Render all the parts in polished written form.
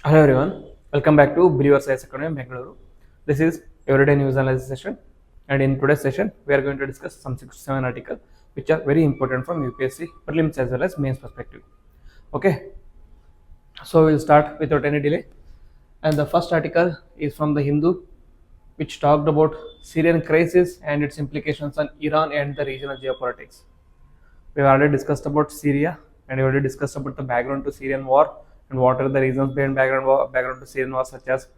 Hello everyone, welcome back to Believer Science Academy Bangalore. This is Everyday News Analysis session, and in today's session, we are going to discuss some 6 to 7 articles which are very important from UPSC prelims as well as mains perspective. Okay, so we'll start without any delay. And the first article is from the Hindu, which talked about Syrian crisis and its implications on Iran and the regional geopolitics. We've already discussed about Syria, and we already discussed about the background to Syrian war and what are the reasons behind background to Syrian war, such as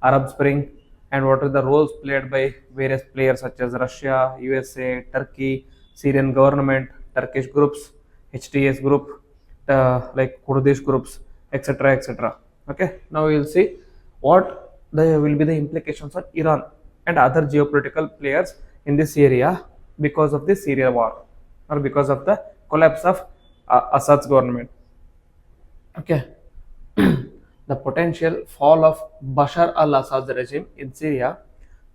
Arab Spring, and what are the roles played by various players such as Russia, USA, Turkey, Syrian government, Turkish groups, HTS group, like Kurdish groups, etc., etc. Okay, now we will see what will be the implications on Iran and other geopolitical players in this area because of the Syria war or because of the collapse of Assad's government. Okay, the potential fall of Bashar al-Assad's regime in Syria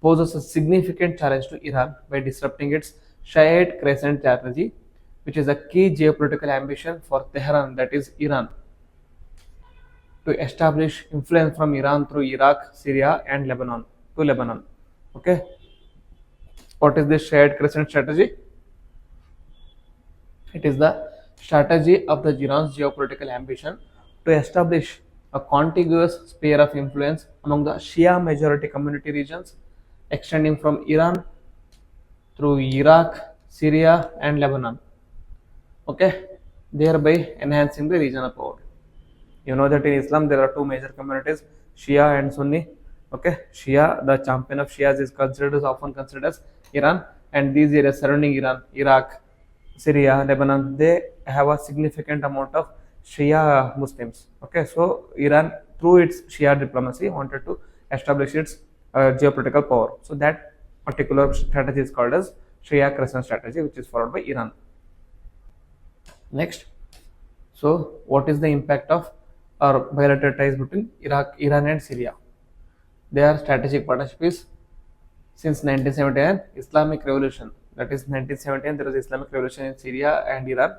poses a significant challenge to Iran by disrupting its Shiite crescent strategy, which is a key geopolitical ambition for Tehran, that is Iran, to establish influence from Iran through Iraq, Syria, and Lebanon to Lebanon. Okay, what is this Shiite crescent strategy? It is the strategy of the Iran's geopolitical ambition to establish a contiguous sphere of influence among the Shia majority community regions extending from Iran through Iraq, Syria, and Lebanon. Okay, thereby enhancing the regional power. You know that in Islam there are two major communities, Shia and Sunni. Okay, Shia, the champion of Shias, is often considered as Iran, and these areas surrounding Iran, Iraq, Syria, Lebanon, they have a significant amount of Shia Muslims. Okay, so Iran, through its Shia diplomacy, wanted to establish its geopolitical power. So that particular strategy is called as Shia crescent strategy, which is followed by Iran. Next, so what is the impact of our bilateral ties between Iran, and Syria? Their strategic partnership is since 1979 Islamic Revolution. That is 1979 there was Islamic Revolution in Syria and Iran.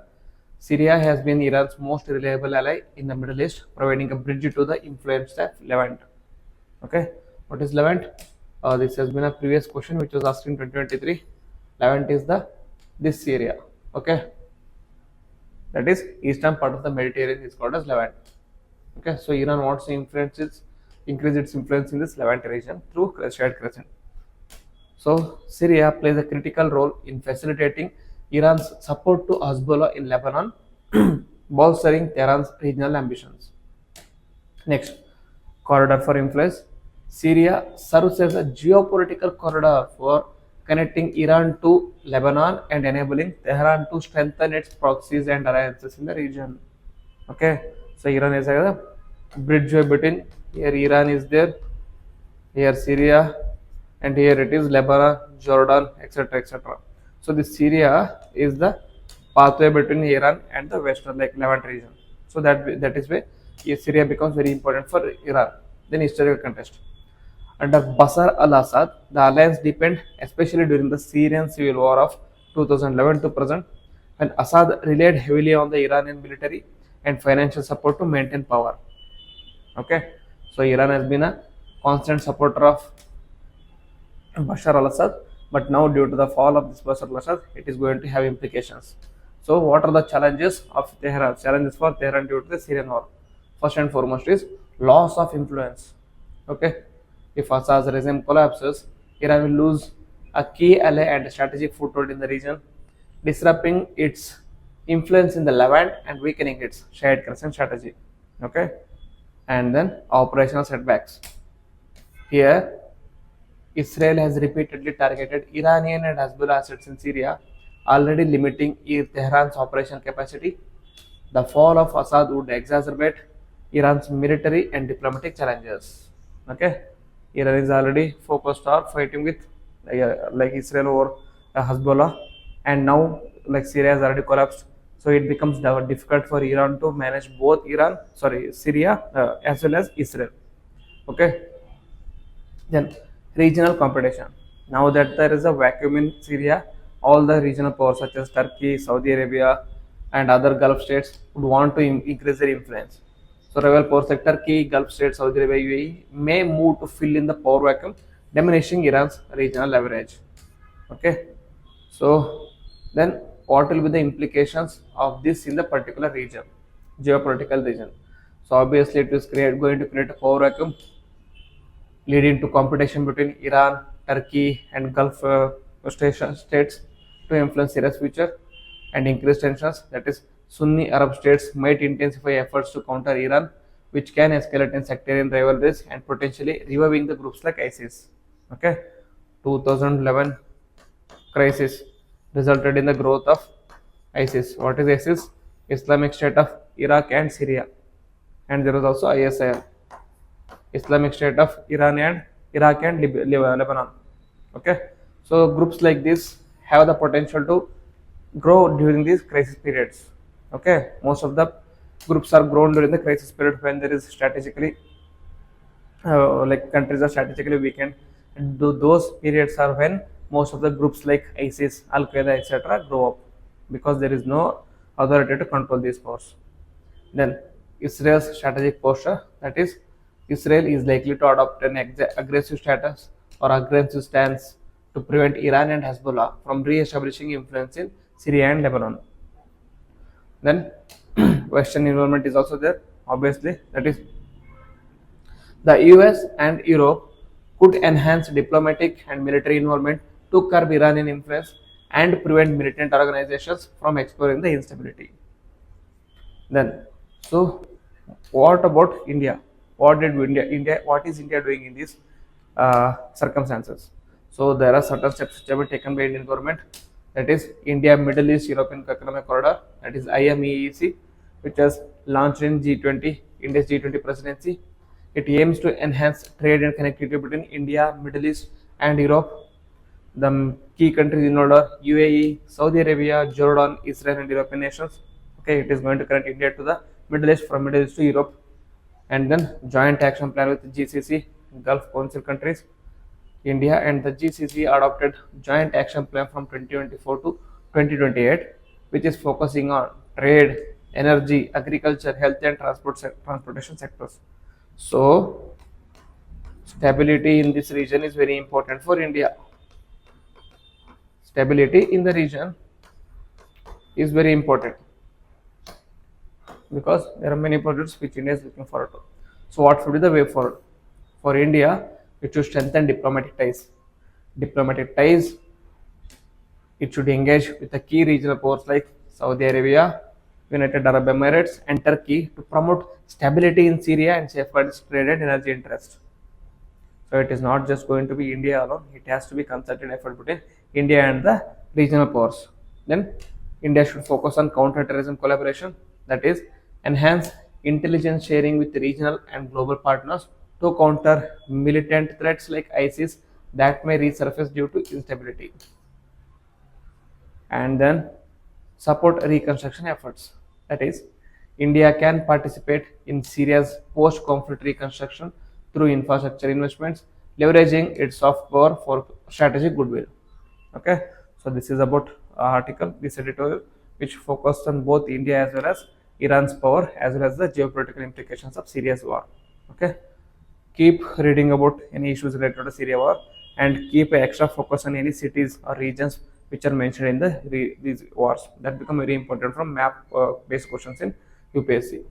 Syria has been Iran's most reliable ally in the Middle East, providing a bridge to the influence of Levant. Okay, what is Levant? This has been a previous question which was asked in 2023. Levant is this area. Okay, that is eastern part of the Mediterranean is called as Levant. Okay, so Iran wants to increase its influence in this Levant region through Shiite crescent. So Syria plays a critical role in facilitating Iran's support to Hezbollah in Lebanon, bolstering Tehran's regional ambitions. Next, corridor for influence. Syria serves as a geopolitical corridor for connecting Iran to Lebanon and enabling Tehran to strengthen its proxies and alliances in the region. Okay, so Iran is a bridge between, here Iran is there, here Syria, and here it is Lebanon, Jordan, etc., etc. So this Syria is the pathway between Iran and the western, like Levant region. So that is why Syria becomes very important for Iran. Then historical context. Under Bashar al-Assad, the alliance deepened, especially during the Syrian civil war of 2011 to present, when Assad relied heavily on the Iranian military and financial support to maintain power. Okay, so Iran has been a constant supporter of Bashar al-Assad, but now due to the fall of this Bashar al-Assad, it is going to have implications. So what are the challenges of Tehran? Challenges for Tehran due to the Syrian war. First and foremost is loss of influence. Okay, if Assad's regime collapses, Iran will lose a key ally and a strategic foothold in the region, disrupting its influence in the Levant and weakening its Shiite crescent strategy. Okay, and then operational setbacks. Here, Israel has repeatedly targeted Iranian and Hezbollah assets in Syria, already limiting Tehran's operational capacity. The fall of Assad would exacerbate Iran's military and diplomatic challenges. Okay, Iran is already focused on fighting with like Israel or Hezbollah, and now like Syria has already collapsed, so it becomes difficult for Iran to manage both Syria as well as Israel. Okay, then regional competition. Now that there is a vacuum in Syria, all the regional powers such as Turkey, Saudi Arabia, and other Gulf states would want to increase their influence. So rival power sector, key Gulf states, Saudi Arabia, UAE may move to fill in the power vacuum, diminishing Iran's regional leverage. Okay, so then what will be the implications of this in the particular region, geopolitical region? So obviously it is going to create a power vacuum, leading to competition between Iran, Turkey, and Gulf states to influence Syria's future and increase tensions. That is, Sunni Arab states might intensify efforts to counter Iran, which can escalate in sectarian rivalries and potentially reviving the groups like ISIS. Okay, 2011 crisis resulted in the growth of ISIS. What is ISIS? Islamic State of Iraq and Syria, and there was also ISIL, Islamic State of Iran and Iraq and Lebanon. Okay, so groups like this have the potential to grow during these crisis periods. Okay, most of the groups are grown during the crisis period when there is strategically like countries are strategically weakened. And those periods are when most of the groups like ISIS, Al Qaeda, etc., grow up because there is no authority to control these powers. Then Israel's strategic posture, that is, Israel is likely to adopt an aggressive status or aggressive stance to prevent Iran and Hezbollah from re-establishing influence in Syria and Lebanon. Then Western involvement is also there, obviously, that is, the US and Europe could enhance diplomatic and military involvement to curb Iranian influence and prevent militant organizations from exploring the instability. Then, so what about India? What is India doing in these circumstances? So there are certain steps which have been taken by Indian government. That is India Middle East European Economic Corridor. That is IMEEC, which was launched in G20, India's G20 presidency. It aims to enhance trade and connectivity between India, Middle East, and Europe. The key countries in order: UAE, Saudi Arabia, Jordan, Israel, and European nations. Okay, it is going to connect India to the Middle East, from Middle East to Europe. And then joint action plan with GCC, Gulf Council countries. India and the GCC adopted joint action plan from 2024 to 2028, which is focusing on trade, energy, agriculture, health, and transportation sectors. So stability in this region is very important for India. Stability in the region is very important because there are many projects which India is looking forward to. So what should be the way forward? For India, it should strengthen diplomatic ties. Diplomatic ties, it should engage with the key regional powers like Saudi Arabia, United Arab Emirates, and Turkey to promote stability in Syria and safeguard its trade and energy interests. So it is not just going to be India alone, it has to be concerted effort between India and the regional powers. Then India should focus on counter-terrorism collaboration, that is, enhance intelligence sharing with regional and global partners to counter militant threats like ISIS that may resurface due to instability. And then support reconstruction efforts. That is, India can participate in Syria's post-conflict reconstruction through infrastructure investments, leveraging its soft power for strategic goodwill. Okay, so this is about article, this editorial, which focused on both India as well as Iran's power as well as the geopolitical implications of Syria's war. Okay, keep reading about any issues related to Syria war and keep extra focus on any cities or regions which are mentioned in these wars that become very important from map based questions in UPSC.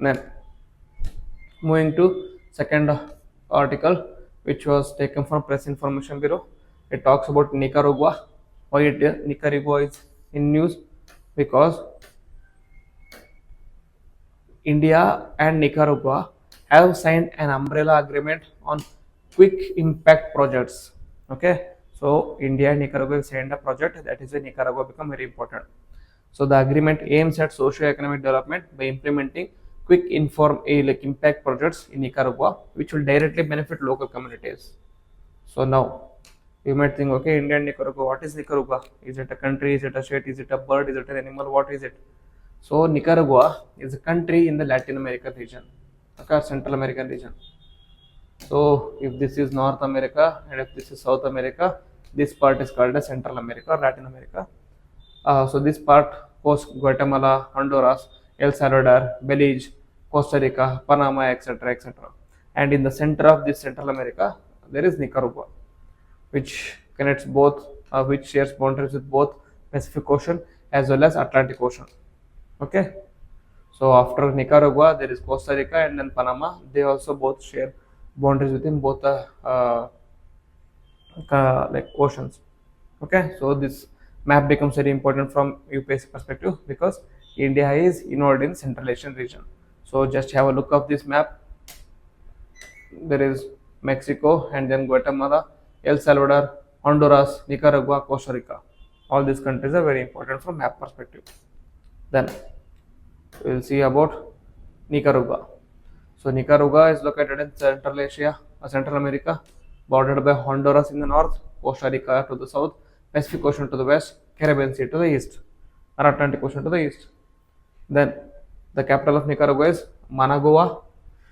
Then moving to second article, which was taken from Press Information Bureau. It talks about Nicaragua. Why Nicaragua is in news? Because India and Nicaragua have signed an umbrella agreement on quick impact projects. Okay, so India and Nicaragua have signed a project, that is why Nicaragua become very important. So the agreement aims at socio-economic development by implementing quick impact projects in Nicaragua, which will directly benefit local communities. So now you might think, okay, India and Nicaragua, what is Nicaragua? Is it a country? Is it a state? Is it a bird? Is it an animal? What is it? So Nicaragua is a country in the Latin American region, okay, Central American region. So if this is North America and if this is South America, this part is called as Central America or Latin America. So this part hosts Guatemala, Honduras, El Salvador, Belize, Costa Rica, Panama, etc., etc. And in the center of this Central America, there is Nicaragua, which connects both, which shares boundaries with both Pacific Ocean as well as Atlantic Ocean. Okay, so after Nicaragua, there is Costa Rica and then Panama. They also both share boundaries within both the like oceans. Okay, so this map becomes very important from UPSC perspective because India is involved in Central Asian region. So just have a look of this map. There is Mexico and then Guatemala, El Salvador, Honduras, Nicaragua, Costa Rica. All these countries are very important from map perspective. Then we will see about Nicaragua. So Nicaragua is located in Central Asia, Central America, bordered by Honduras in the north, Costa Rica to the south, Pacific Ocean to the west, Caribbean Sea to the east, or Atlantic Ocean to the east. Then the capital of Nicaragua is Managua,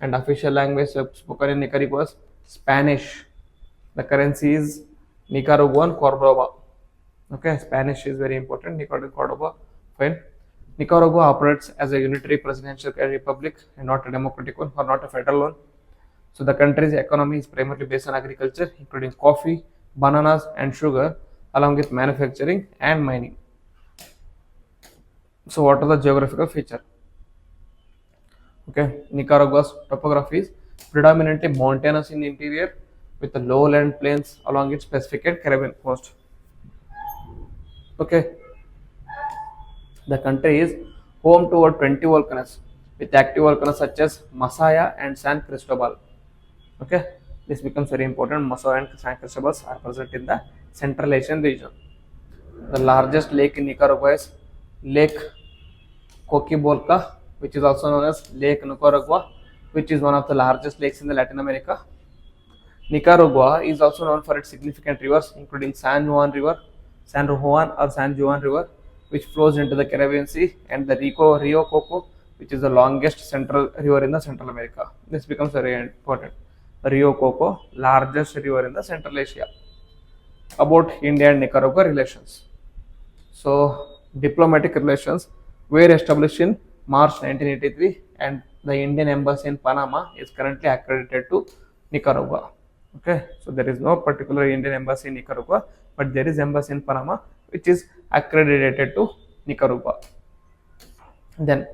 and official language spoken in Nicaragua is Spanish. The currency is Nicaraguan Cordoba. Okay, Spanish is very important. Nicaraguan Cordoba, fine. Nicaragua operates as a unitary presidential republic and not a democratic one or not a federal one. So the country's economy is primarily based on agriculture, including coffee, bananas, and sugar, along with manufacturing and mining. So what are the geographical features? Okay, Nicaragua's topography is predominantly mountainous in the interior with the lowland plains along its Pacific and Caribbean coast. Okay, the country is home to over 20 volcanoes with active volcanoes such as Masaya and San Cristobal. Okay, this becomes very important. Masaya and San Cristobal are present in the Central Asian region. The largest lake in Nicaragua is Lake Coquibolca, which is also known as Lake Nicaragua, which is one of the largest lakes in the Latin America. Nicaragua is also known for its significant rivers, including San Juan River, San Juan or San Juan River, which flows into the Caribbean Sea, and the Rio Coco, which is the longest central river in the Central America. This becomes very important. The Rio Coco, largest river in the Central Asia. About India and Nicaragua relations. So, diplomatic relations were established in March 1983, and the Indian embassy in Panama is currently accredited to Nicaragua. Okay, so there is no particular Indian embassy in Nicaragua, but there is embassy in Panama which is accredited to Nicaragua. Then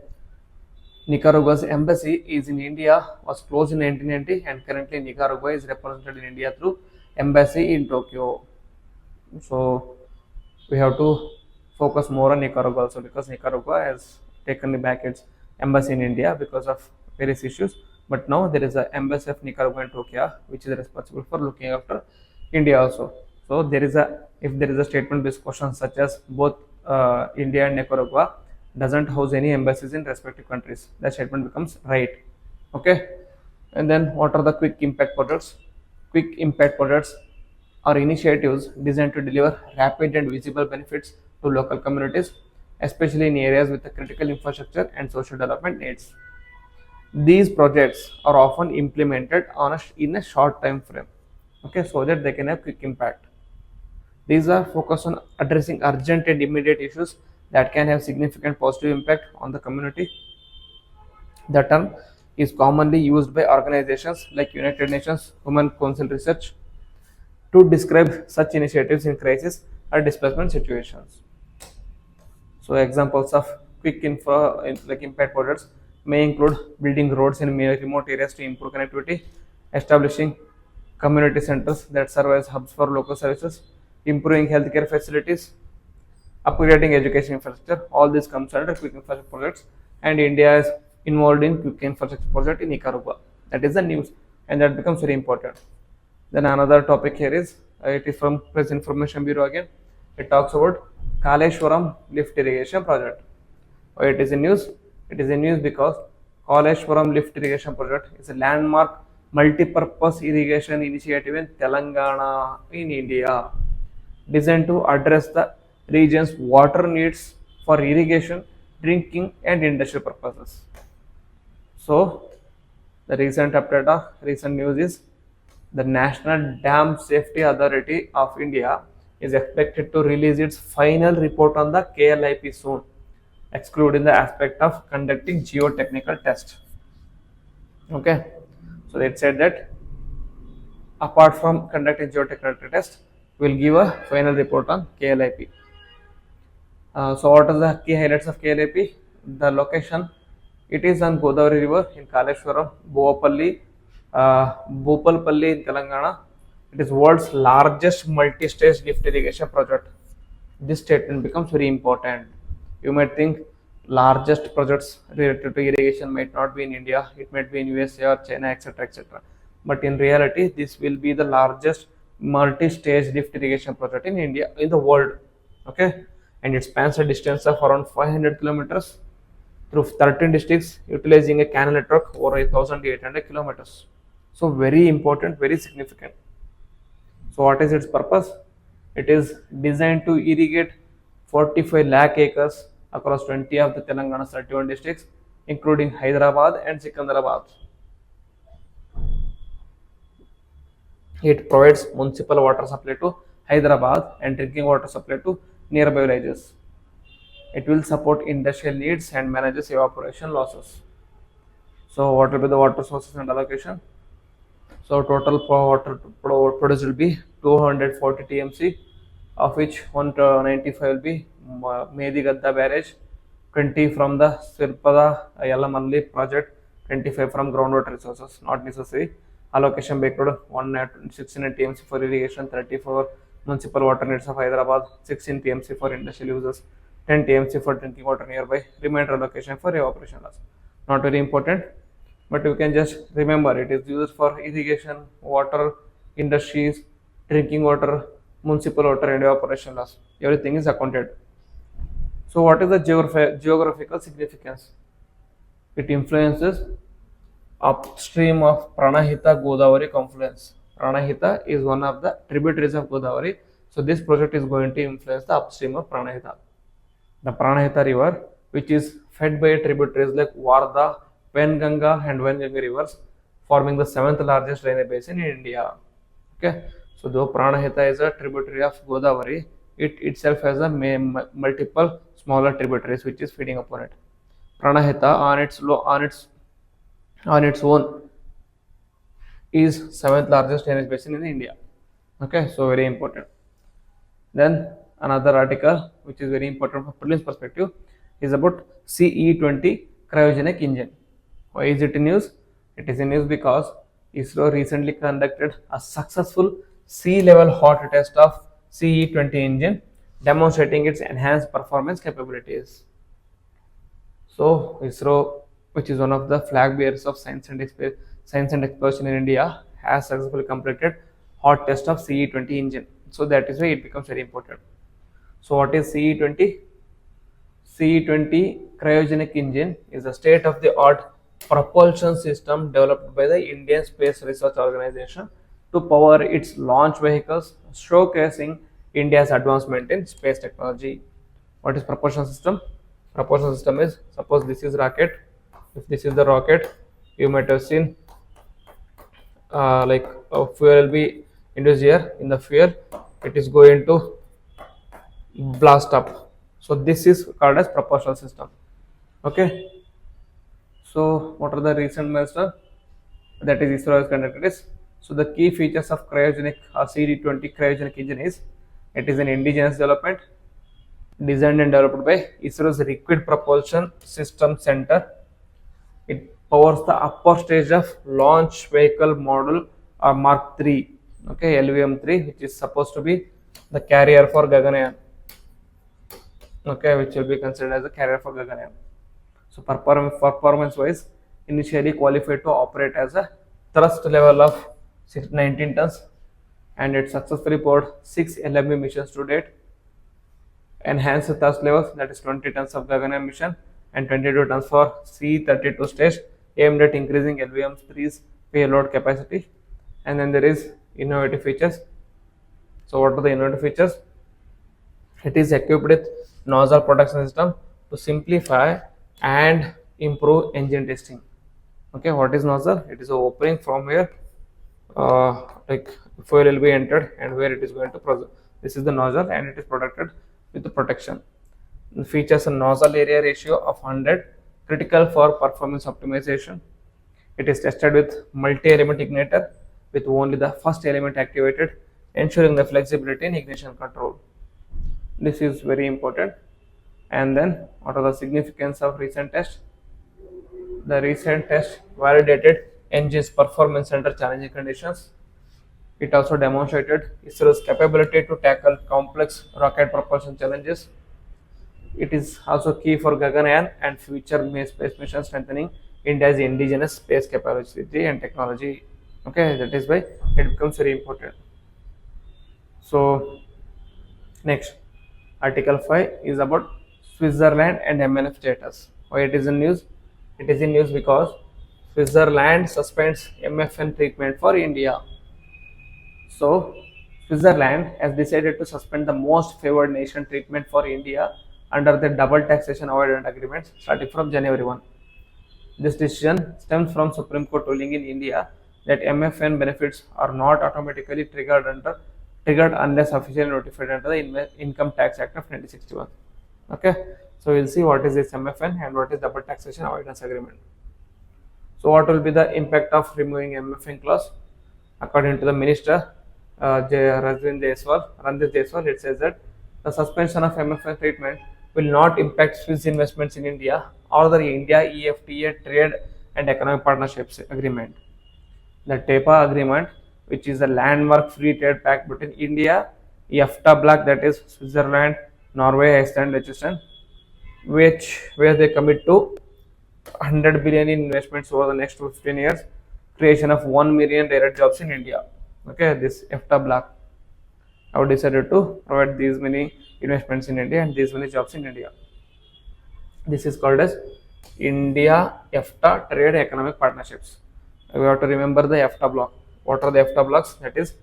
Nicaragua's embassy is in India, was closed in 1990, and currently Nicaragua is represented in India through embassy in Tokyo. So we have to focus more on Nicaragua also because Nicaragua has taken back its embassy in India because of various issues. But now there is an embassy of Nicaragua in Tokyo, which is responsible for looking after India also. So there is if there is a statement-based question such as both India and Nicaragua doesn't house any embassies in respective countries, the statement becomes right. Okay, and then what are the quick impact projects? Quick impact projects are initiatives designed to deliver rapid and visible benefits to local communities, especially in areas with a critical infrastructure and social development needs. These projects are often implemented in a short time frame, okay, so that they can have quick impact. These are focused on addressing urgent and immediate issues that can have significant positive impact on the community. The term is commonly used by organizations like United Nations Human Council Research to describe such initiatives in crisis or displacement situations. So examples of quick like impact projects may include building roads in remote areas to improve connectivity, establishing community centers that serve as hubs for local services, improving healthcare facilities, upgrading education infrastructure. All this comes under quick infrastructure projects, and India is involved in quick infrastructure project in Nicaragua. That is the news, and that becomes very important. Then another topic here is it is from Press Information Bureau again. It talks about Kaleshwaram lift irrigation project. Why it is in news? It is in news because Kaleshwaram lift irrigation project is a landmark multi-purpose irrigation initiative in Telangana in India, designed to address the region's water needs for irrigation, drinking, and industrial purposes. So, the recent update of recent news is the National Dam Safety Authority of India is expected to release its final report on the KLIP soon, excluding the aspect of conducting geotechnical tests. Okay, so it said that apart from conducting geotechnical test, we'll give a final report on KLIP. So what are the key highlights of KLIP? The location, it is on Godavari River in Kaleshwaram, Bhupalpalli in Telangana. It is world's largest multi-stage lift irrigation project. This statement becomes very important. You might think largest projects related to irrigation might not be in India, it might be in USA or China, etc. etc. But in reality, this will be the largest multi-stage lift irrigation project in India in the world. Okay, and it spans a distance of around 500 kilometers through 13 districts, utilizing a canal network over 1,800 kilometers. So very important, very significant. So what is its purpose? It is designed to irrigate 45 lakh acres across 20 of the Telangana's 31 districts, including Hyderabad and Secunderabad. It provides municipal water supply to Hyderabad and drinking water supply to nearby villages. It will support industrial needs and manages evaporation losses. So what will be the water sources and allocation? So total water produced will be 240 TMC, of which 195 will be Medigadda barrage, 20 from the Sirpada Yalamalli project, 25 from groundwater resources, not necessary. Allocation backload 169 TMC for irrigation, 34 municipal water needs of Hyderabad, 16 TMC for industrial users, 10 TMC for drinking water nearby, remainder allocation for evaporation loss. Not very important, but you can just remember it is used for irrigation, water, industries, drinking water, municipal water, and evaporation loss. Everything is accounted. So, what is the geographical significance? It influences upstream of Pranahita Godavari confluence. Pranahita is one of the tributaries of Godavari. So, this project is going to influence the upstream of Pranahita. The Pranahita river, which is fed by tributaries like Wardha, Venganga, and Venganga rivers, forming the seventh largest drainage basin in India. Okay, so though Pranahita is a tributary of Godavari, it itself has a multiple smaller tributaries which is feeding upon it. Pranahita on its own is seventh largest drainage basin in India. Okay, so very important. Then another article which is very important from prelims perspective is about CE20 cryogenic engine. Why is it in news? It is in news because ISRO recently conducted a successful sea level hot test of CE20 engine, demonstrating its enhanced performance capabilities. So ISRO, which is one of the flag bearers of science and exploration in India, has successfully completed hot test of CE20 engine. So that is why it becomes very important. So what is CE20? CE20 cryogenic engine is a state-of-the-art propulsion system developed by the Indian Space Research Organization to power its launch vehicles, showcasing India's advancement in space technology. What is propulsion system? Propulsion system is, suppose this is rocket. If this is the rocket, you might have seen like fuel will be induced here. In the fuel, it is going to blast up. So this is called as propulsion system. Okay. So what are the recent milestones that is ISRO has conducted is, so the key features of cryogenic CD20 cryogenic engine is, it is an indigenous development designed and developed by ISRO's Liquid Propulsion System Center. It powers the upper stage of launch vehicle model Mark 3, okay, LVM3, which is supposed to be the carrier for Gaganyaan, okay, which will be considered as a carrier for Gaganyaan. So performance wise, initially qualified to operate as a thrust level of 19 tons, and it successfully powered 6 LME missions to date. Enhanced thrust levels, that is 20 tons of Gaganyaan mission and 22 tons for C32 stage, aimed at increasing LVM3's payload capacity. And then there is innovative features. So what are the innovative features? It is equipped with nozzle protection system to simplify and improve engine testing. Okay, what is nozzle? It is an opening from where like fuel will be entered and where it is going to process. This is the nozzle and it is protected with the protection. It features a nozzle area ratio of 100, critical for performance optimization. It is tested with multi-element igniter with only the first element activated, ensuring the flexibility in ignition control. This is very important. And then, what are the significance of recent test? The recent test validated engine's performance under challenging conditions. It also demonstrated ISRO's capability to tackle complex rocket propulsion challenges. It is also key for Gaganyaan and future space missions, strengthening India's indigenous space capability and technology. Okay, that is why it becomes very important. So, next, Article 5 is about Switzerland and MNF status. Why it is in news? It is in news because Switzerland suspends MFN treatment for India. So, Switzerland has decided to suspend the most favored nation treatment for India under the double taxation avoidance agreements starting from January 1. This decision stems from Supreme Court ruling in India that MFN benefits are not automatically triggered unless officially notified under the Income Tax Act of 1961. Okay, so we'll see what is this MFN and what is double taxation avoidance agreement. So what will be the impact of removing MFN clause? According to the minister, Ranjit Jaiswal, it says that the suspension of MFN treatment will not impact Swiss investments in India or the India EFTA trade and economic partnerships agreement. The TEPA agreement, which is a landmark free trade pact between India, EFTA bloc, that is Switzerland, Norway, Iceland, Liechtenstein, where they commit to 100 billion in investments over the next 15 years, creation of 1 million direct jobs in India. Okay, this EFTA bloc have decided to provide these many investments in India and these many jobs in India. This is called as India EFTA Trade Economic Partnerships. We have to remember the EFTA bloc. What are the EFTA blocks? That is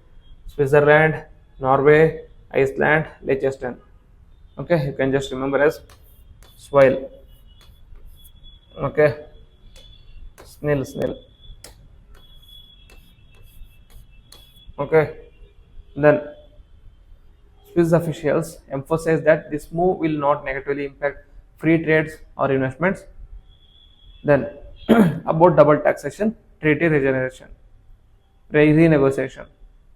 Switzerland, Norway, Iceland, Liechtenstein. Okay, you can just remember as SWILE. Okay, SNIL. Okay, then Swiss officials emphasize that this move will not negatively impact free trades or investments. Then, about double taxation, treaty renegotiation.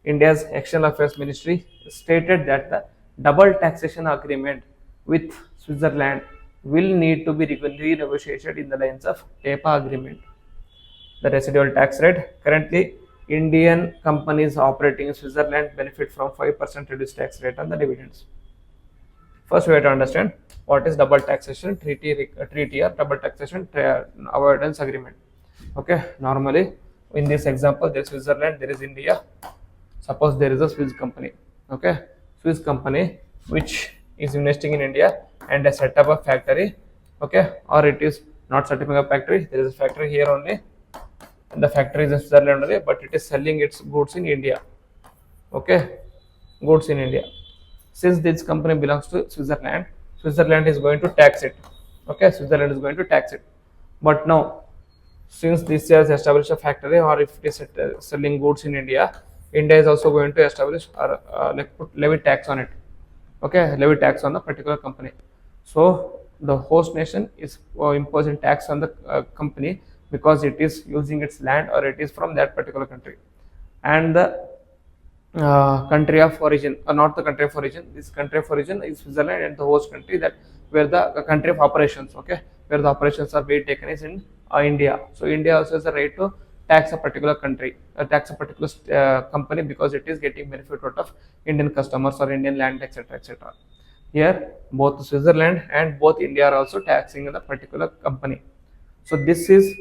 India's External Affairs Ministry stated that the double taxation agreement with Switzerland will need to be renegotiated in the lines of TEPA agreement. The residual tax rate. Currently, Indian companies operating in Switzerland benefit from 5% reduced tax rate on the dividends. First, we have to understand what is double taxation treaty or double taxation avoidance agreement. Okay, normally in this example, there is Switzerland, there is India. Suppose there is a Swiss company. Okay, Swiss company which is investing in India and has set up a factory. Okay, or it is not setting up a factory. There is a factory here only. And the factory is in Switzerland only, but it is selling its goods in India. Okay, goods in India. Since this company belongs to Switzerland, Switzerland is going to tax it. Okay, Switzerland is going to tax it. But now, since this has established a factory, or if it is selling goods in India, India is also going to establish or put levy tax on it. Okay, levy tax on the particular company. So the host nation is imposing tax on the company because it is using its land or it is from that particular country, and the country of origin, not the country of origin. This country of origin is Switzerland, and the host country that where the country of operations. Okay, where the operations are being taken is in India. So India also has a right to tax a particular country, tax a particular company because it is getting benefit out of Indian customers or Indian land, etc., etc. Here, both Switzerland and both India are also taxing the particular company. So this is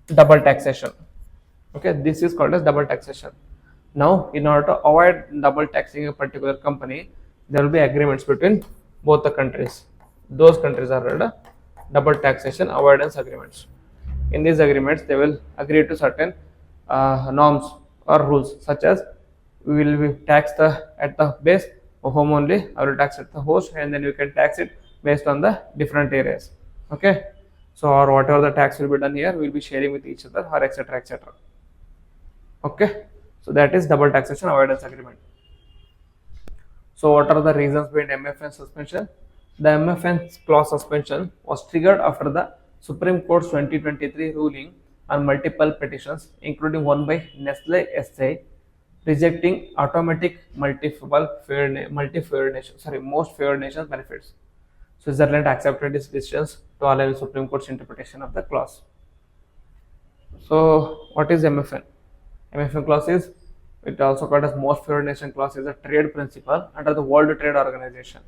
double taxation. Okay, this is called as double taxation. Now, in order to avoid double taxing a particular company, there will be agreements between both the countries. Those countries are called double taxation avoidance agreements. In these agreements, they will agree to certain norms or rules, such as we will be taxed at the base of home only, I will tax at the host, and then you can tax it based on the different areas. Okay, so or whatever the tax will be done here, we will be sharing with each other, or etc., etc. Okay, so that is double taxation avoidance agreement. So what are the reasons behind MFN suspension? The MFN clause suspension was triggered after the Supreme Court's 2023 ruling on multiple petitions, including one by Nestle SA, rejecting automatic most favored nations benefits. Switzerland accepted its decisions to allow the Supreme Court's interpretation of the clause. So, what is MFN? MFN clause is, it also called as most favored nation clause, is a trade principle under the World Trade Organization.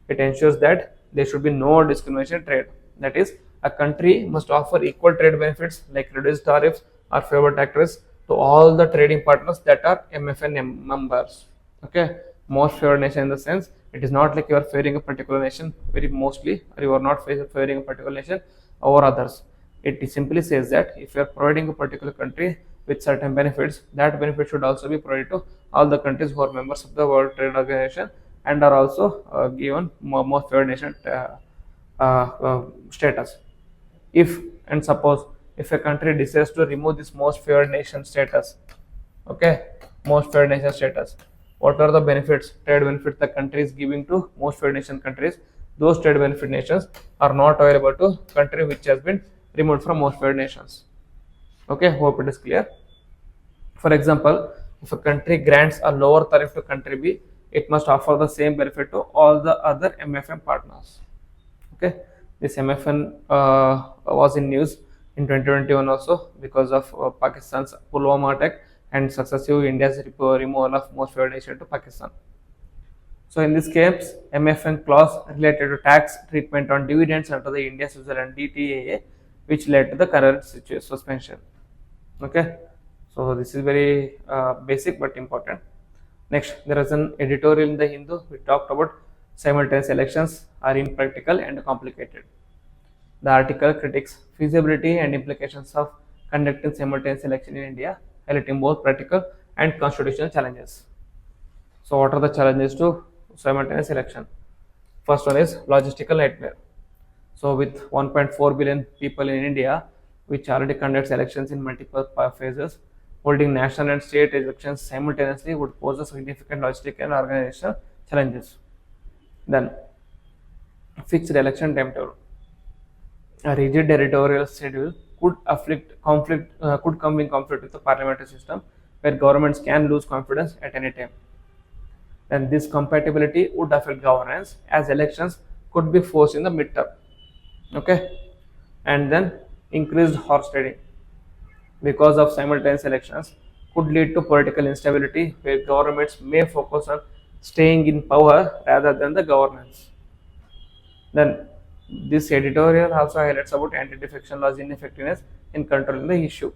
It ensures that there should be no discrimination in trade. That is, a country must offer equal trade benefits like reduced tariffs or favored taxes to all the trading partners that are MFN members. Okay, most favored nation in the sense it is not like you are favoring a particular nation very mostly, or you are not favoring a particular nation over others. It simply says that if you are providing a particular country with certain benefits, that benefit should also be provided to all the countries who are members of the World Trade Organization and are also given most favored nation status. If and suppose if a country decides to remove this most favored nation status, okay, most favored nation status, what are the benefits, trade benefits the country is giving to most favored nation countries? Those trade benefit nations are not available to country which has been removed from most favored nations. Okay, hope it is clear. For example, if a country grants a lower tariff to country B, it must offer the same benefit to all the other MFN partners. Okay, this MFN was in news in 2021 also because of Pakistan's Pulwama attack and successive India's removal of most favored nation to Pakistan. So in this case, MFN clause related to tax treatment on dividends under the India-Switzerland DTAA, which led to the current suspension. Okay, so this is very basic but important. Next, there is an editorial in the Hindu. We talked about simultaneous elections are impractical and complicated. The article critiques feasibility and implications of conducting simultaneous election in India, highlighting both practical and constitutional challenges. So, what are the challenges to simultaneous election? First one is logistical nightmare. So, with 1.4 billion people in India, which already conducts elections in multiple phases, holding national and state elections simultaneously would pose a significant logistical and organizational challenges. Then, fixed election timetable. A rigid territorial schedule could come in conflict with the parliamentary system, where governments can lose confidence at any time. Then this compatibility would affect governance, as elections could be forced in the midterm. Okay, and then increased horse trading because of simultaneous elections could lead to political instability, where governments may focus on staying in power rather than the governance. Then this editorial also highlights about anti-defection laws' ineffectiveness in controlling the issue.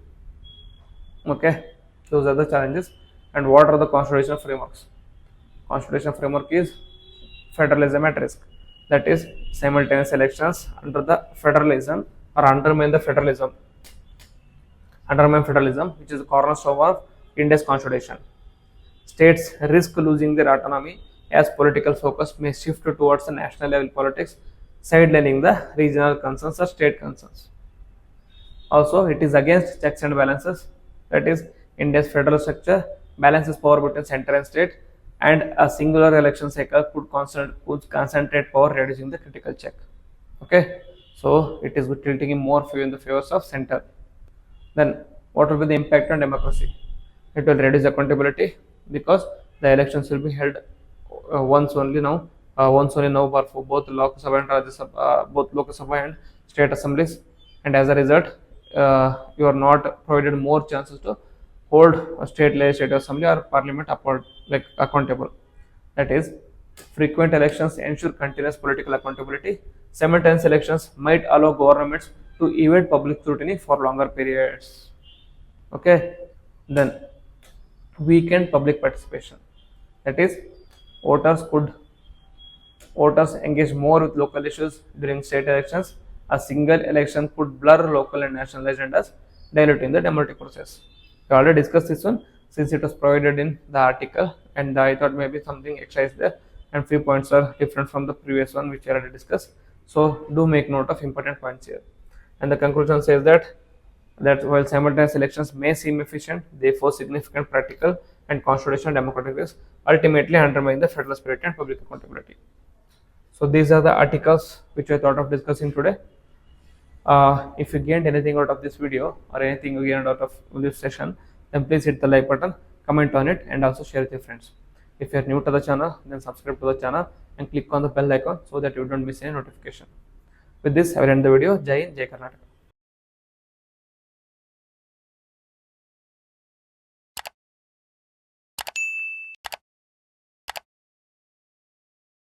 Okay, those are the challenges. And what are the constitutional frameworks? Constitutional framework is federalism at risk. That is, simultaneous elections under the federalism or undermine federalism, which is the cornerstone of India's constitution. States risk losing their autonomy as political focus may shift towards the national level politics, sidelining the regional concerns or state concerns. Also, it is against checks and balances. That is, India's federal structure balances power between center and state, and a singular election cycle could concentrate power, reducing the critical check. Okay, so it is tilting in more in the favors of center. Then, what will be the impact on democracy? It will reduce accountability because the elections will be held once only now for both Lok Sabha and Rajya Sabha, both Lok Sabha and state assemblies, and as a result, you are not provided more chances to hold a state legislative assembly or parliament accountable. That is, frequent elections ensure continuous political accountability. Simultaneous elections might allow governments to evade public scrutiny for longer periods. Okay, then weaken public participation. That is, voters engage more with local issues during state elections. A single election could blur local and national agendas, diluting the democratic process. We already discussed this one since it was provided in the article, and I thought maybe something extra is there, and few points are different from the previous one which I already discussed. So do make note of important points here. And the conclusion says that while simultaneous elections may seem efficient, they pose significant practical and constitutional democratic risks, ultimately undermine the federal spirit and public accountability. So these are the articles which I thought of discussing today. If you gained anything out of this video or anything you gained out of this session, then please hit the like button, comment on it, and also share with your friends. If you are new to the channel, then subscribe to the channel and click on the bell icon so that you don't miss any notification. With this, I will end the video. Jai Hind, Jai Karnataka.